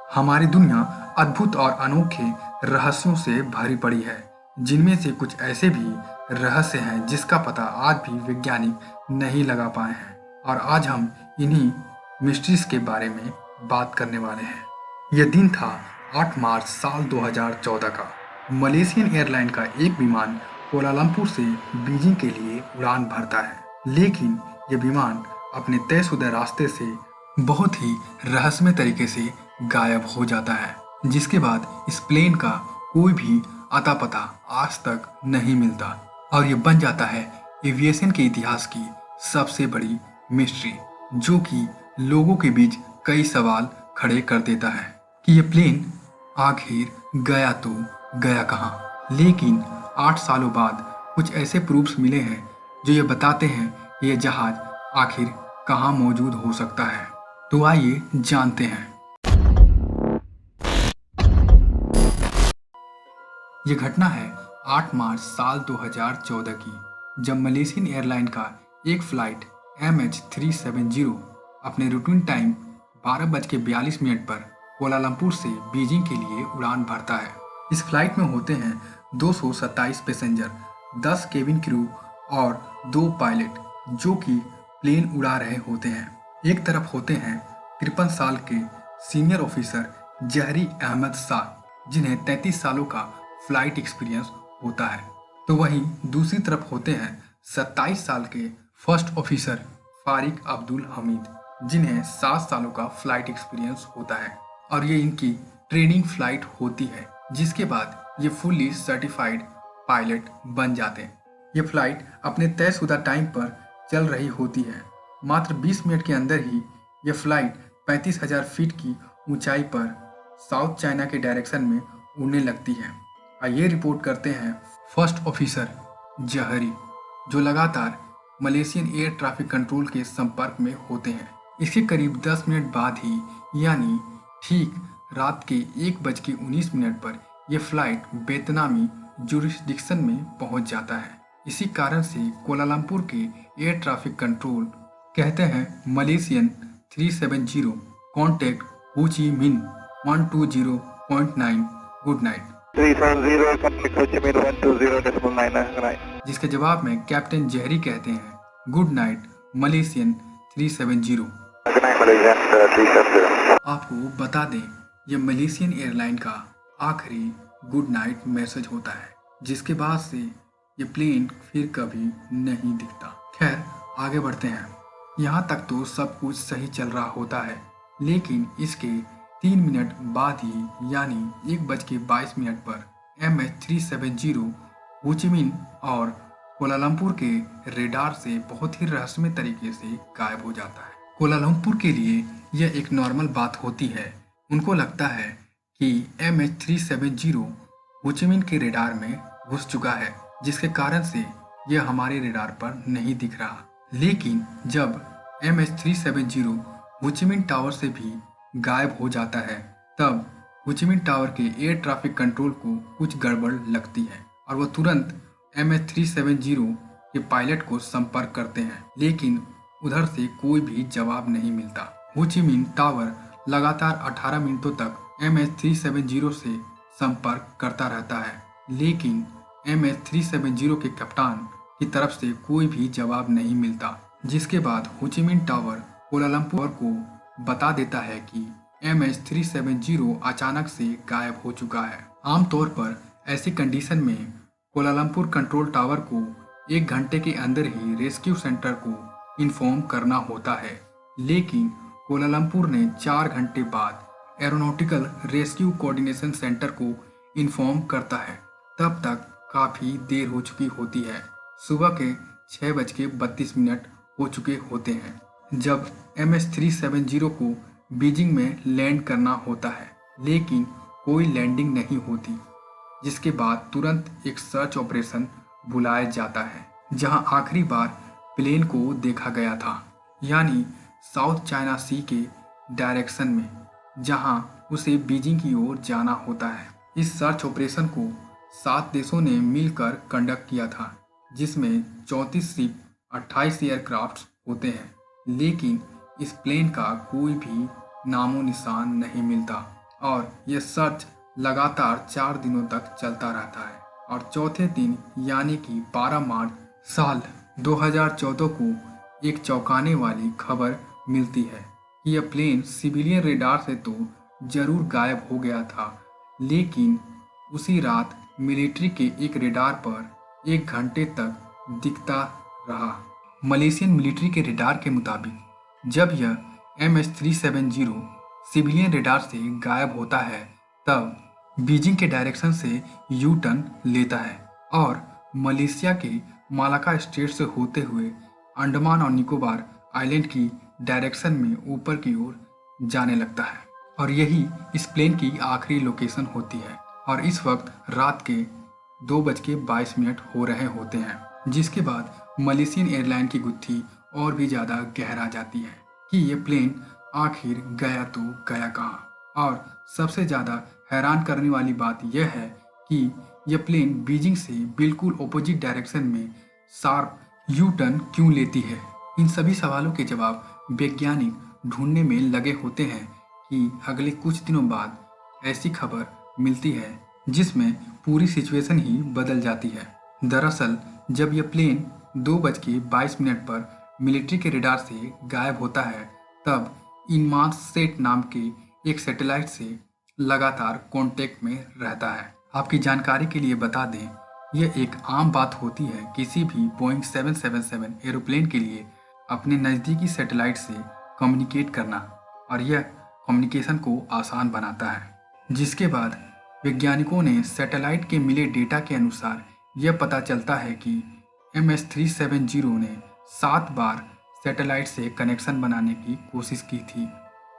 हमारी दुनिया अद्भुत और अनोखे रहस्यों से भरी पड़ी है, जिनमें से कुछ ऐसे भी रहस्य हैं जिसका पता आज भी वैज्ञानिक नहीं लगा पाए हैं। और आज हम इन्हीं मिस्ट्रीज के बारे में बात करने वाले हैं। यह दिन था 8 मार्च साल 2014 का। मलेशियन एयरलाइन का एक विमान कोलालमपुर से बीजिंग के लिए उड़ान भरता है, लेकिन यह विमान अपने तयशुदा रास्ते से बहुत ही रहस्यमय तरीके से गायब हो जाता है, जिसके बाद इस प्लेन का कोई भी अता पता आज तक नहीं मिलता और ये बन जाता है एविएशन के इतिहास की सबसे बड़ी मिस्ट्री, जो कि लोगों के बीच कई सवाल खड़े कर देता है कि ये प्लेन आखिर गया तो गया कहाँ। लेकिन 8 सालों बाद कुछ ऐसे प्रूफ्स मिले हैं जो ये बताते हैं कि ये जहाज आखिर कहाँ मौजूद हो सकता है। तो आइए जानते हैं। ये घटना है 8 मार्च साल 2014 की, जब मलेशियन एयरलाइन का एक फ्लाइट MH370 अपने रूटीन टाइम 12:42 पर कोलालमपुर से बीजिंग के लिए उड़ान भरता है। इस फ्लाइट में होते हैं 227 पैसेंजर, 10 केबिन क्रू और 2 पायलट, जो कि प्लेन उड़ा रहे होते हैं। एक तरफ होते हैं 53 साल के सीनियर ऑफिसर जहरी अहमद शाह, जिन्हें 33 सालों का फ्लाइट एक्सपीरियंस होता है, तो वहीं दूसरी तरफ होते हैं 27 साल के फर्स्ट ऑफिसर फारिक अब्दुल हमीद, जिन्हें 7 सालों का फ्लाइट एक्सपीरियंस होता है और ये इनकी ट्रेनिंग फ्लाइट होती है, जिसके बाद ये फुल्ली सर्टिफाइड पायलट बन जाते हैं। ये फ्लाइट अपने तयशुदा टाइम पर चल रही होती है। मात्र 20 मिनट के अंदर ही ये फ्लाइट 35,000 फीट की ऊंचाई पर साउथ चाइना के डायरेक्शन में उड़ने लगती है। ये रिपोर्ट करते हैं फर्स्ट ऑफिसर जहरी, जो लगातार मलेशियन एयर ट्रैफिक कंट्रोल के संपर्क में होते हैं। इसके करीब 10 मिनट बाद ही, यानी ठीक रात के 1:19 पर यह फ्लाइट बेतनामी जुरिस्डिक्शन में पहुंच जाता है। इसी कारण से कोलालमपुर के एयर ट्रैफिक कंट्रोल कहते हैं मलेशियन 370 कॉन्टैक्ट हो ची मिन 120.9 good night. 370 contact Ho Chi Minh 120.9, जिसके जवाब में कैप्टन जहरी कहते हैं good night Malaysian 370। Good night Malaysian 370। आपको बता दें, यह मलेशियन एयरलाइन का आखिरी गुड नाइट मैसेज होता है, जिसके बाद से ये प्लेन फिर कभी नहीं दिखता। खैर, आगे बढ़ते हैं। यहाँ तक तो सब कुछ सही चल रहा होता है, लेकिन इसके 3 मिनट बाद ही, यानी 1:22 पर MH370 हो ची मिन और कोलालमपुर के रेडार से बहुत ही रहस्यमय तरीके से गायब हो जाता है। कोलालमपुर के लिए यह एक नॉर्मल बात होती है। उनको लगता है कि MH370 हो ची मिन के रेडार में घुस चुका है, जिसके कारण से यह हमारे रेडार पर नहीं दिख रहा। लेकिन जब MH370 हो ची मिन टावर से भी गायब हो जाता है, तब हो ची मिन टावर के एयर ट्रैफिक कंट्रोल को कुछ गड़बड़ लगती है और वह तुरंत MH370 के पायलट को संपर्क करते हैं, लेकिन उधर से कोई भी जवाब नहीं मिलता। हो ची मिन टावर लगातार 18 मिनटों तक MH370 से संपर्क करता रहता है, लेकिन MH370 के कप्तान की तरफ से कोई भी जवाब नहीं मिलता। जिसके बाद हो ची मिन टावर कोलालमपुर को बता देता है कि MH370 अचानक से गायब हो चुका है। आमतौर पर ऐसी कंडीशन में कोलालमपुर कंट्रोल टावर को 1 घंटे के अंदर ही रेस्क्यू सेंटर को इन्फॉर्म करना होता है, लेकिन कोलालमपुर ने 4 घंटे बाद एरोनॉटिकल रेस्क्यू कोऑर्डिनेशन सेंटर को इन्फॉर्म करता है। तब तक काफ़ी देर हो चुकी होती है। सुबह के 6:32 हो चुके होते हैं जब MH370 को बीजिंग में लैंड करना होता है, लेकिन कोई लैंडिंग नहीं होती, जिसके बाद तुरंत एक सर्च ऑपरेशन बुलाया जाता है, जहां आखिरी बार प्लेन को देखा गया था, यानी साउथ चाइना सी के डायरेक्शन में, जहां उसे बीजिंग की ओर जाना होता है। इस सर्च ऑपरेशन को 7 देशों ने मिलकर कंडक्ट किया था, जिसमें 34 शिप, 28 एयरक्राफ्ट होते हैं, लेकिन इस प्लेन का कोई भी नामो निशान नहीं मिलता। और ये सर्च लगातार 4 दिनों तक चलता रहता है और चौथे दिन यानी कि 12 मार्च साल 2014 को एक चौंकाने वाली खबर मिलती है कि यह प्लेन सिविलियन रेडार से तो जरूर गायब हो गया था, लेकिन उसी रात मिलिट्री के एक रेडार पर 1 घंटे तक दिखता रहा। मलेशियन मिलिट्री के रेडार के मुताबिक जब यह MH370 सिविलियन रेडार से गायब होता है तब बीजिंग के डायरेक्शन से यू टर्न लेता है और मलेशिया के मालाका स्टेट से होते हुए अंडमान और निकोबार आइलैंड की डायरेक्शन में ऊपर की ओर जाने लगता है और यही इस प्लेन की आखिरी लोकेशन होती है। और इस वक्त रात के 2:22 हो रहे होते हैं, जिसके बाद मलेशियन एयरलाइन की गुत्थी और भी ज़्यादा गहरा जाती है कि ये प्लेन आखिर गया तो गया कहाँ। और सबसे ज़्यादा हैरान करने वाली बात यह है कि यह प्लेन बीजिंग से बिल्कुल ऑपोजिट डायरेक्शन में शार्प यू टर्न क्यों लेती है। इन सभी सवालों के जवाब वैज्ञानिक ढूंढने में लगे होते हैं कि अगले कुछ दिनों बाद ऐसी खबर मिलती है जिसमें पूरी सिचुएशन ही बदल जाती है। दरअसल जब यह प्लेन 2:22 पर मिलिट्री के रेडार से गायब होता है तब इनमार्ससेट नाम के एक सैटेलाइट से लगातार कांटेक्ट में रहता है। आपकी जानकारी के लिए बता दें, यह एक आम बात होती है किसी भी बोइंग 777 एरोप्लेन के लिए अपने नज़दीकी सैटेलाइट से कम्युनिकेट करना, और यह कम्युनिकेशन को आसान बनाता है। जिसके बाद वैज्ञानिकों ने सैटेलाइट के मिले डेटा के अनुसार यह पता चलता है कि MH370 ने 7 बार सैटेलाइट से कनेक्शन बनाने की कोशिश की थी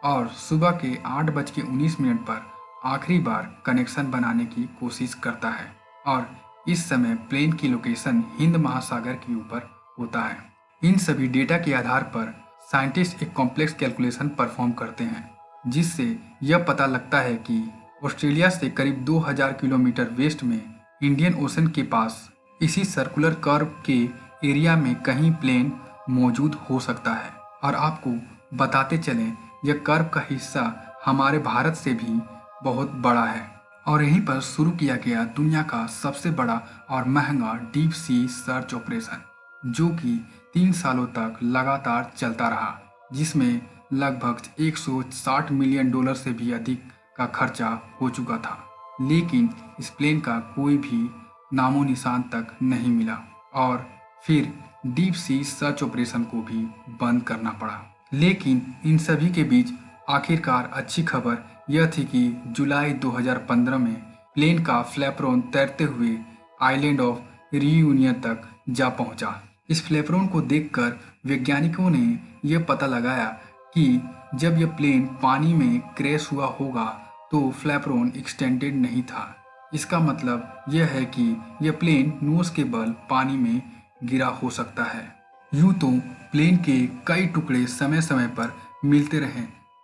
और सुबह के 8:19 पर आखिरी बार कनेक्शन बनाने की कोशिश करता है। और इस समय प्लेन की लोकेशन हिंद महासागर के ऊपर होता है। इन सभी डेटा के आधार पर साइंटिस्ट एक कॉम्प्लेक्स कैलकुलेशन परफॉर्म करते हैं, जिससे यह पता लगता है कि ऑस्ट्रेलिया से करीब 2000 किलोमीटर वेस्ट में इंडियन ओशन के पास इसी सर्कुलर कर्व के एरिया में कहीं प्लेन मौजूद हो सकता है। और आपको बताते चलें, यह कर्व का हिस्सा हमारे भारत से भी बहुत बड़ा है और यहीं पर शुरू किया गया दुनिया का सबसे बड़ा और महंगा डीप सी सर्च ऑपरेशन, जो कि 3 सालों तक लगातार चलता रहा, जिसमें लगभग $160 मिलियन से भी अधिक का खर्चा हो चुका था। लेकिन इस प्लेन का कोई भी नामो निशान तक नहीं मिला और फिर डीप सी सर्च ऑपरेशन को भी बंद करना पड़ा। लेकिन इन सभी के बीच आखिरकार अच्छी खबर यह थी कि जुलाई 2015 में प्लेन का फ्लैपरोन तैरते हुए आइलैंड ऑफ रियूनियन तक जा पहुंचा। इस फ्लैपरोन को देखकर वैज्ञानिकों ने यह पता लगाया कि जब यह प्लेन पानी में क्रैश हुआ होगा तो फ्लैपरोन एक्सटेंडेड नहीं था। इसका मतलब यह है कि यह प्लेन नोज के बल पानी में गिरा हो सकता है। यूं तो प्लेन के कई टुकड़े समय समय पर मिलते रहे,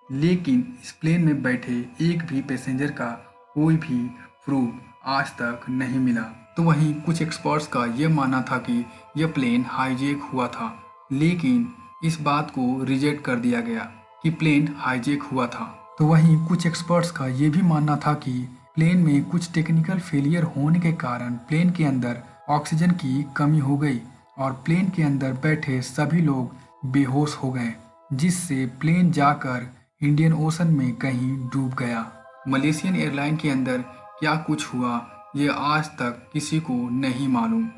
लेकिन इस प्लेन में बैठे एक भी पैसेंजर का कोई भी प्रूफ आज तक नहीं मिला। तो वहीं कुछ एक्सपर्ट्स का यह मानना था कि यह प्लेन हाईजैक हुआ था, लेकिन इस बात को रिजेक्ट कर दिया गया कि प्लेन हाईजैक हुआ था। तो वहीं कुछ एक्सपर्ट्स का यह भी मानना था कि प्लेन में कुछ टेक्निकल फेलियर होने के कारण प्लेन के अंदर ऑक्सीजन की कमी हो गई और प्लेन के अंदर बैठे सभी लोग बेहोश हो गए, जिससे प्लेन जाकर इंडियन ओशन में कहीं डूब गया। मलेशियन एयरलाइन के अंदर क्या कुछ हुआ ये आज तक किसी को नहीं मालूम।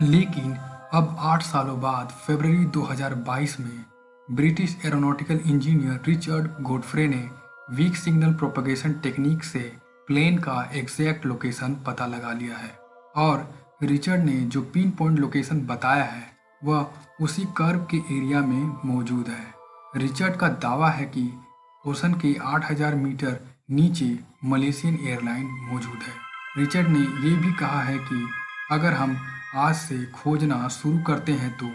लेकिन अब 8 सालों बाद फरवरी 2022 में British aeronautical engineer Richard Godfrey ने वीक सिग्नल प्रोपगेशन टेक्निक से प्लेन का एग्जैक्ट लोकेशन पता लगा लिया है और रिचर्ड ने जो पिन पॉइंट लोकेशन बताया है वह उसी कर्व के एरिया में मौजूद है। रिचर्ड का दावा है कि ओशन के 8000 मीटर नीचे मलेशियन एयरलाइन मौजूद है। रिचर्ड ने ये भी कहा है कि अगर हम आज से खोजना शुरू करते हैं तो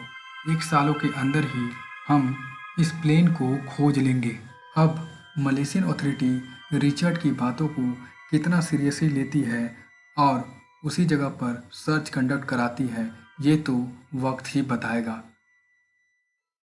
1 सालों के अंदर ही हम इस प्लेन को खोज लेंगे। अब मलेशियन अथॉरिटी रिचर्ड की बातों को कितना सीरियसली लेती है और उसी जगह पर सर्च कंडक्ट कराती है, ये तो वक्त ही बताएगा।